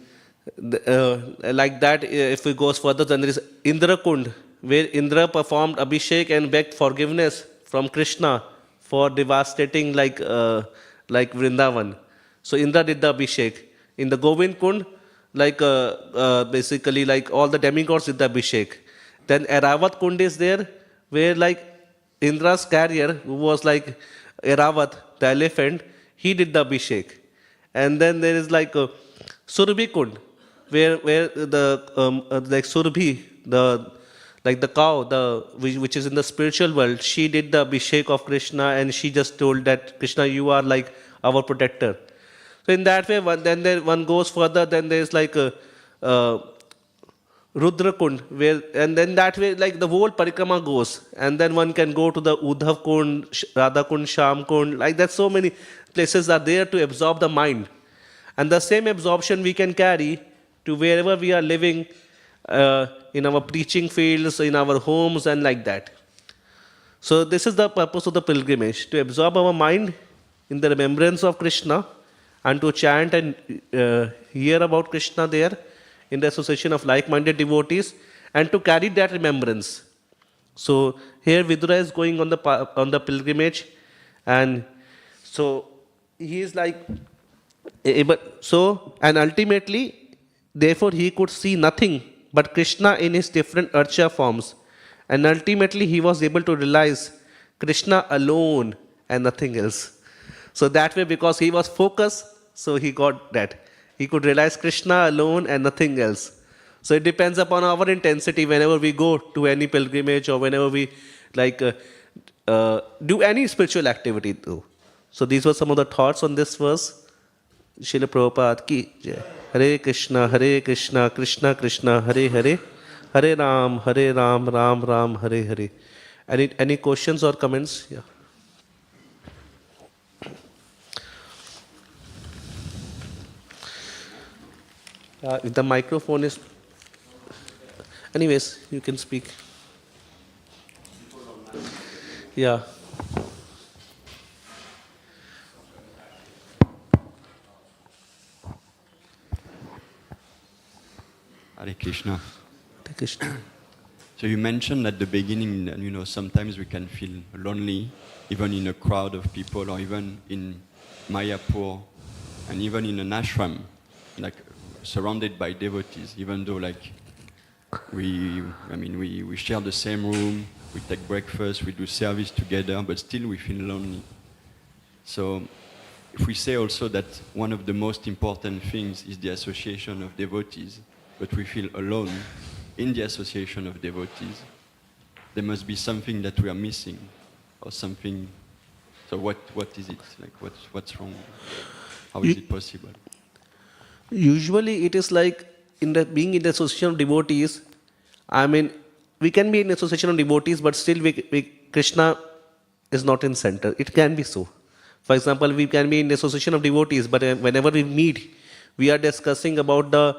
like that, if we goes further, then there is Indra Kund, where Indra performed Abhishek and begged forgiveness from Krishna for devastating like Vrindavan. So Indra did the Abhishek. In the Govind Kund, basically like all the demigods did the Abhishek. Then Eravat Kund is there, where like Indra's carrier, who was like Eravat, the elephant, he did the Abhishek. And then there is like Surbhi Kund, where the like Surbhi, the cow, which is in the spiritual world, she did the Abhishek of Krishna, and she just told that Krishna, you are like our protector. So in that way, one goes further. Then there is like Rudra Kund, and then that way like the whole parikrama goes, and then one can go to the Uddhav Kund, Radha Kund, Sham Kund. Like that, so many places are there to absorb the mind, and the same absorption we can carry to wherever we are living, in our preaching fields, in our homes, and like that. So this is the purpose of the pilgrimage, to absorb our mind in the remembrance of Krishna, and to chant and hear about Krishna there in the association of like-minded devotees, and to carry that remembrance. So here Vidura is going on the pilgrimage, and so he is like able. So, and ultimately, therefore, he could see nothing but Krishna in his different archa forms, and ultimately he was able to realize Krishna alone and nothing else. So that way, because he was focused, so he got that. He could realize Krishna alone and nothing else. So it depends upon our intensity whenever we go to any pilgrimage, or whenever we do any spiritual activity too. So these were some of the thoughts on this verse. Srila Prabhupada ki jai. Hare Krishna, Krishna Krishna, Hare Hare, Hare Ram, Ram Ram, Hare Hare. Any questions or comments? Yeah. If the microphone is... Anyways, you can speak. Yeah. Hare Krishna. Hare Krishna. So you mentioned at the beginning, sometimes we can feel lonely, even in a crowd of people, or even in Mayapur, and even in an ashram, like surrounded by devotees, even though we share the same room, we take breakfast, we do service together, but still we feel lonely. So if we say also that one of the most important things is the association of devotees, but we feel alone in the association of devotees, there must be something that we are missing, or something. So what is it? What's wrong? How is it possible? Usually it is like being in the association of devotees. I mean, we can be in association of devotees, but still Krishna is not in center. It can be so. For example, we can be in the association of devotees, but whenever we meet, we are discussing about the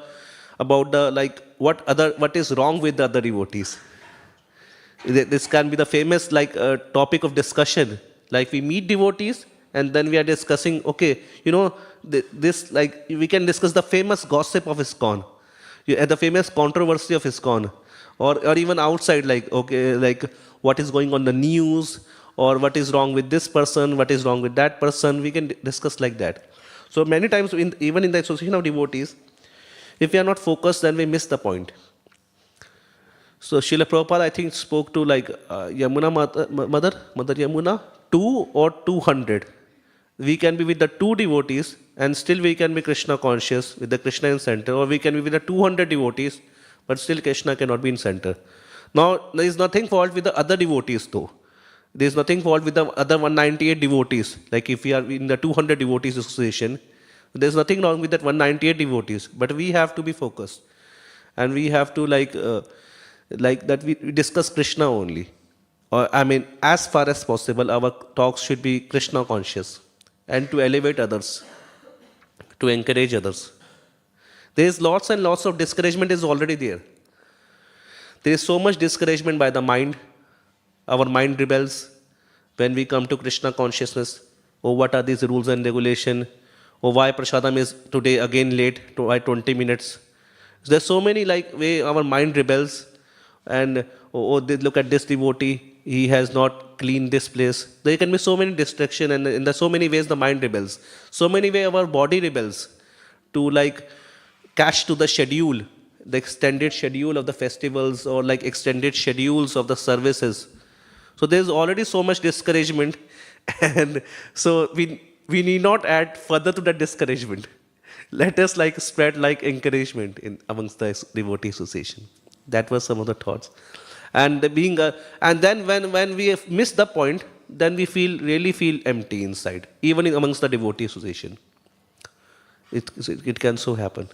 what is wrong with the other devotees. This can be the famous topic of discussion. Like we meet devotees, and then we are discussing, okay, we can discuss the famous gossip of ISKCON, and the famous controversy of ISKCON, or even outside, what is going on the news, or what is wrong with this person, what is wrong with that person. We can discuss like that. So many times, even in the association of devotees, if we are not focused, then we miss the point. So Srila Prabhupada, I think, spoke to Yamuna Mother Yamuna, 2 or 200. We can be with the 2 devotees, and still we can be Krishna conscious with the Krishna in center, or we can be with the 200 devotees, but still Krishna cannot be in center. Now, there is nothing fault with the other devotees though. There is nothing fault with the other 198 devotees. Like if we are in the 200 devotees association, there is nothing wrong with that 198 devotees, but we have to be focused. And we have to we discuss Krishna only. Or, as far as possible, our talks should be Krishna conscious, and to elevate others, to encourage others. There is lots and lots of discouragement is already there. There is so much discouragement by the mind. Our mind rebels when we come to Krishna consciousness. Oh, what are these rules and regulation? Oh, why prasadam is today again late by 20 minutes? There's so many like way our mind rebels, and look at this devotee, he has not cleaned this place. There can be so many distraction, and in the so many ways the mind rebels. So many way our body rebels to like catch to the schedule, the extended schedule of the festivals or like extended schedules of the services. So there's already so much discouragement, and so we need not add further to that discouragement. Let us like spread like encouragement in amongst the devotee association. That was some of the thoughts. And and then when we have missed the point, then we really feel empty inside, even amongst the devotee association. It can so happen.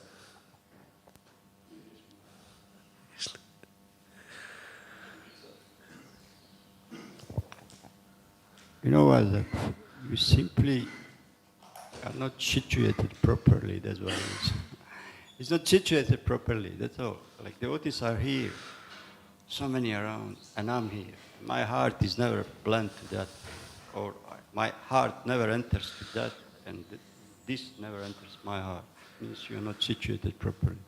You know what? You simply are not situated properly. That's what it is. It's not situated properly. That's all. Like devotees are here, so many around, and I'm here. My heart is never blind to that, or my heart never enters to that, and this never enters my heart. It means you're not situated properly.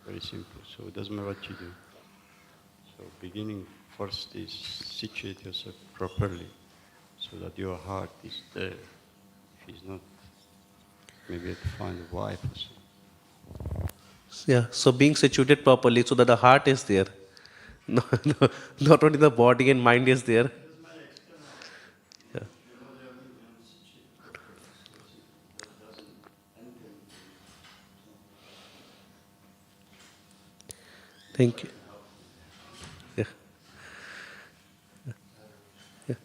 Very simple. So it doesn't matter what you do. So beginning first is situate yourself properly, so that your heart is there. If it's not, maybe you have to find a wife or something. Yeah, so being situated properly so that the heart is there. No, not only the body and mind is there. Yeah. Thank you. Yeah. Yeah.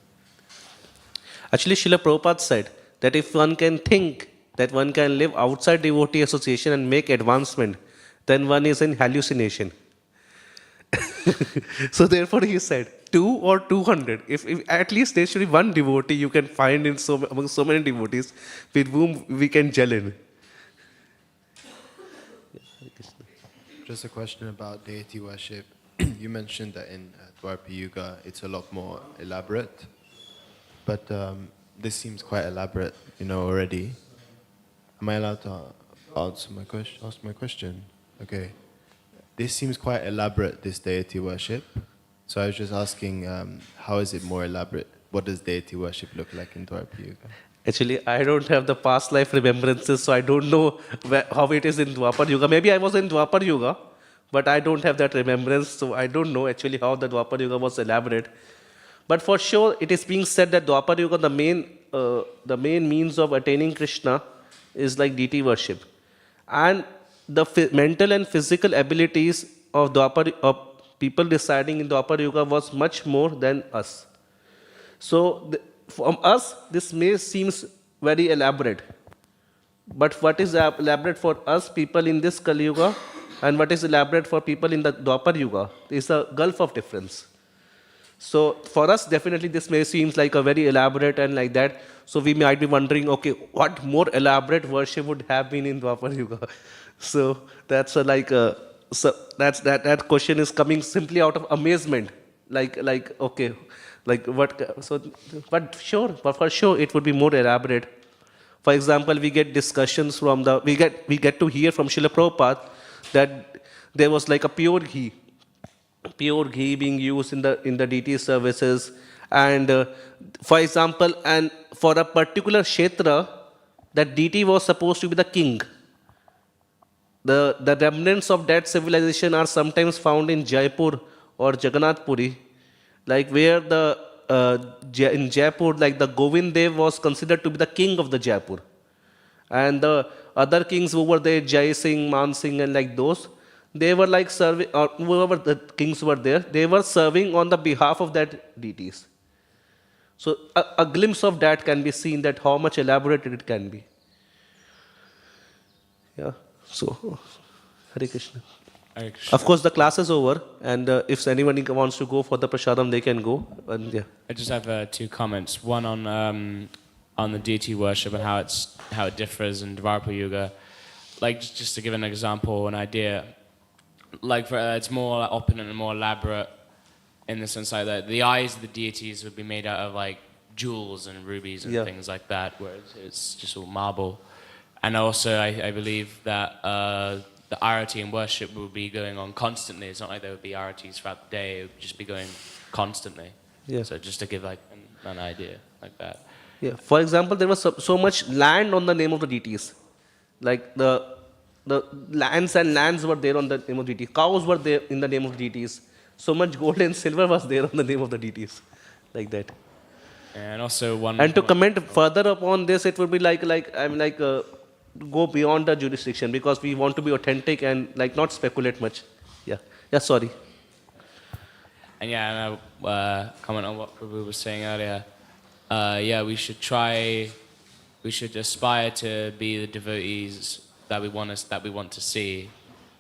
Actually, Srila Prabhupada said that if one can think that one can live outside devotee association and make advancement, then one is in hallucination. So therefore he said, 2 or 200, if at least there should be one devotee you can find among so many devotees with whom we can gel in. Just a question about deity worship. You mentioned that in Dwapara Yuga it's a lot more elaborate, but this seems quite elaborate, already. Am I allowed to ask my question? Okay. This seems quite elaborate, this deity worship. So I was just asking, how is it more elaborate? What does deity worship look like in Dwapara Yuga? Actually, I don't have the past life remembrances, so I don't know how it is in Dwapara Yuga. Maybe I was in Dwapara Yuga, but I don't have that remembrance, so I don't know actually how the Dwapara Yuga was elaborate. But for sure, it is being said that Dwapara Yuga, the main means of attaining Krishna is like deity worship. And the mental and physical abilities of people residing in Dwapara Yuga was much more than us. So from us, this may seems very elaborate. But what is elaborate for us people in this Kali Yuga and what is elaborate for people in the Dwapara Yuga is a gulf of difference. So for us, definitely this may seem like a very elaborate and like that. So we might be wondering, okay, what more elaborate worship would have been in Dwapara Yuga? So that's that question is coming simply out of amazement. Okay, like what? So, but for sure, it would be more elaborate. For example, we get discussions from we get to hear from Srila Prabhupada that there was like a pure ghee being used in the deity services, and for example, and for a particular kshetra, that deity was supposed to be the king. The remnants of that civilization are sometimes found in Jaipur or Jagannath Puri, like where in Jaipur, like the Govind Dev was considered to be the king of the Jaipur, and the other kings who were there, Jai Singh, Man Singh, and like those, they were like serving, or whoever the kings were there, they were serving on the behalf of that deities. So a glimpse of that can be seen, that how much elaborated it can be. Yeah. So, Hare Krishna. Hare Krishna. Of course, the class is over, and if anyone wants to go for the prasadam, they can go. And yeah. I just have 2 comments. One on the deity worship and how it differs in Dwapara Yuga. like just to give an example, an idea, like it's more opulent and more elaborate in the sense like that the eyes of the deities would be made out of like jewels and rubies and things like that, whereas it's just all marble. And also I believe that the arati and worship will be going on constantly. It's not like there would be aratis throughout the day, it would just be going constantly. Yeah. So just to give like an idea like that. Yeah. For example, there was so much land on the name of the deities. Like the lands and lands were there on the name of deities. Cows were there in the name of deities. So much gold and silver was there on the name of the deities. Like that. And also one. And to comment further upon this, it would be go beyond the jurisdiction, because we want to be authentic and like not speculate much. Yeah. Yeah. Sorry. And yeah, and comment on what Prabhu was saying earlier. Yeah, we should aspire to be the devotees that we want to see.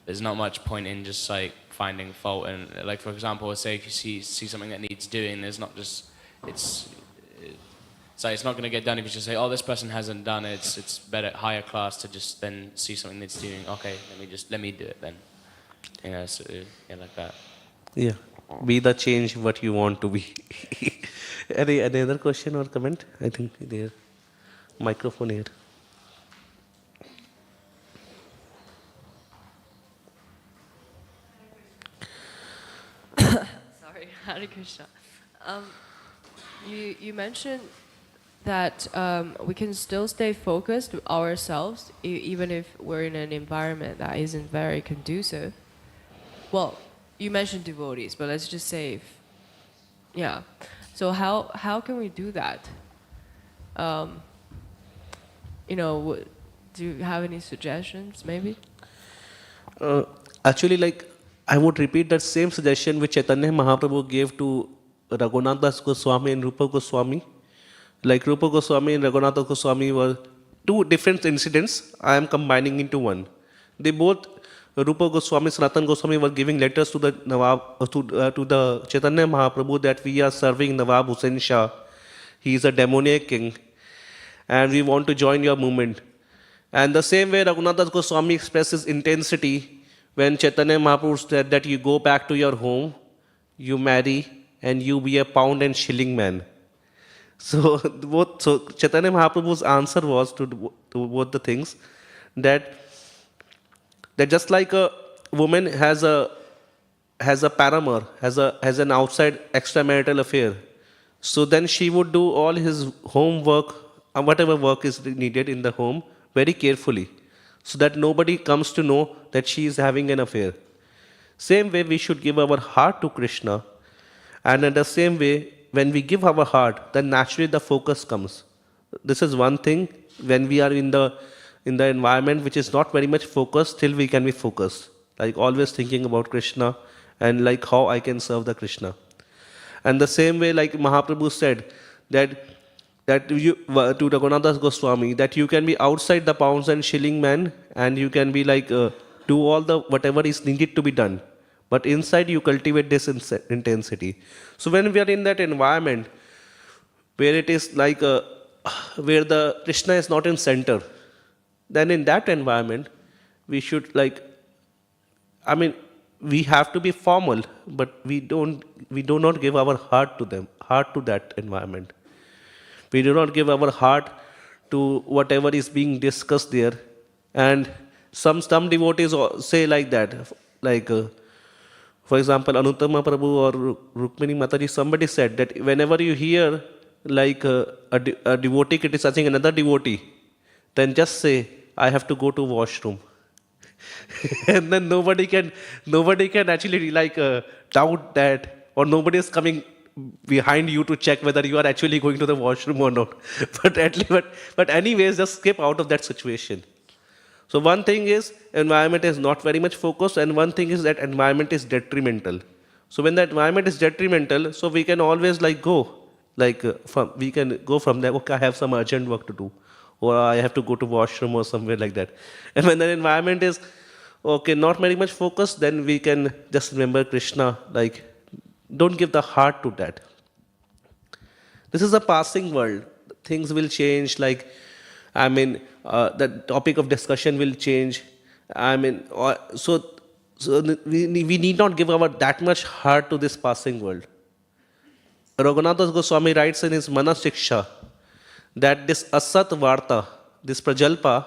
There's not much point in just like finding fault, and like for example, say if you see something that needs doing, there's not just it's not going to get done if you just say, oh, this person hasn't done it. It's better higher class to just then see something that's doing. Okay, let me do it then. You know, so, yeah, like that. Yeah. Be the change what you want to be. Any other question or comment? I think there. Microphone here. Sorry, Hare Krishna. You mentioned that we can still stay focused ourselves even if we're in an environment that isn't very conducive. Well, you mentioned devotees, but let's just say yeah. So how can we do that? You know, do you have any suggestions maybe? Actually, like, I would repeat that same suggestion which Chaitanya Mahaprabhu gave to Raghunath Das Goswami and Rupa Goswami. Like Rupa Goswami and Raghunath Goswami were two different incidents I am combining into one. They both, Rupa Goswami and Sanatana Goswami, were giving letters to the Nawab, to the Chaitanya Mahaprabhu that we are serving Nawab Hussain Shah. He is a demoniac king and we want to join your movement. And the same way Raghunath Das Goswami expresses intensity when Chaitanya Mahaprabhu said that you go back to your home, you marry, and you be a pound and shilling man. So Chaitanya Mahaprabhu's answer was to both the things that just like a woman has a paramour, has an outside extramarital affair, so then she would do all his homework, whatever work is needed in the home, very carefully, so that nobody comes to know that she is having an affair. Same way we should give our heart to Krishna, and in the same way, when we give our heart, then naturally the focus comes. This is one thing. When we are in the environment which is not very much focused, still we can be focused. Like always thinking about Krishna and like how I can serve the Krishna. And the same way, like Mahaprabhu said, that you to Raghunath Das Goswami, that you can be outside the pounds and shilling man, and you can be like do all the whatever is needed to be done. But inside you cultivate this intensity. So when we are in that environment where it is like where the Krishna is not in center, then in that environment we should we have to be formal, but we do not give our heart to that environment. We do not give our heart to whatever is being discussed there. And some devotees say like that, for example, Anuttama Prabhu or Rukmini Mataji, somebody said that whenever you hear like a devotee criticizing another devotee, then just say, I have to go to washroom. And then nobody can actually doubt that, or nobody is coming behind you to check whether you are actually going to the washroom or not. But anyways, just skip out of that situation. So one thing is environment is not very much focused, and one thing is that environment is detrimental. So when the environment is detrimental, so we can always go from there. Okay, I have some urgent work to do, or I have to go to washroom or somewhere like that. And when the environment is not very much focused, then we can just remember Krishna. Don't give the heart to that. This is a passing world. Things will change. I mean, the topic of discussion will change. I mean, we need not give our that much heart to this passing world. Raghunath Goswami writes in his Manas Shiksha that this asat varta, this prajalpa,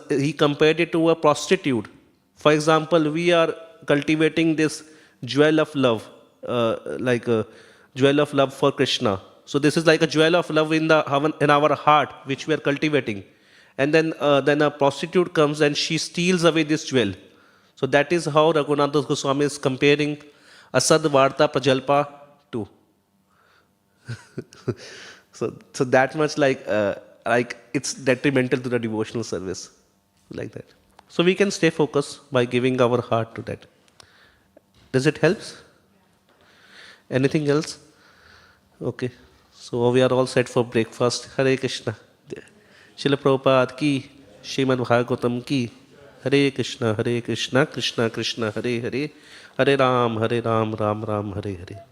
he compared it to a prostitute. For example, we are cultivating this jewel of love, like a jewel of love for Krishna. So this is like a jewel of love in our heart, which we are cultivating. And then a prostitute comes and she steals away this jewel. So that is how Raghunath Goswami is comparing asad varta prajalpa to. So that much like it's detrimental to the devotional service, like that. So we can stay focused by giving our heart to that. Does it help? Anything else? Okay. So we are all set for breakfast. Hare Krishna. Srila Prabhupada ki, Śrīmad Bhāgavatam ki. Hare Krishna, Krishna Krishna, Hare Hare. Hare Ram, Ram Ram, Hare Hare.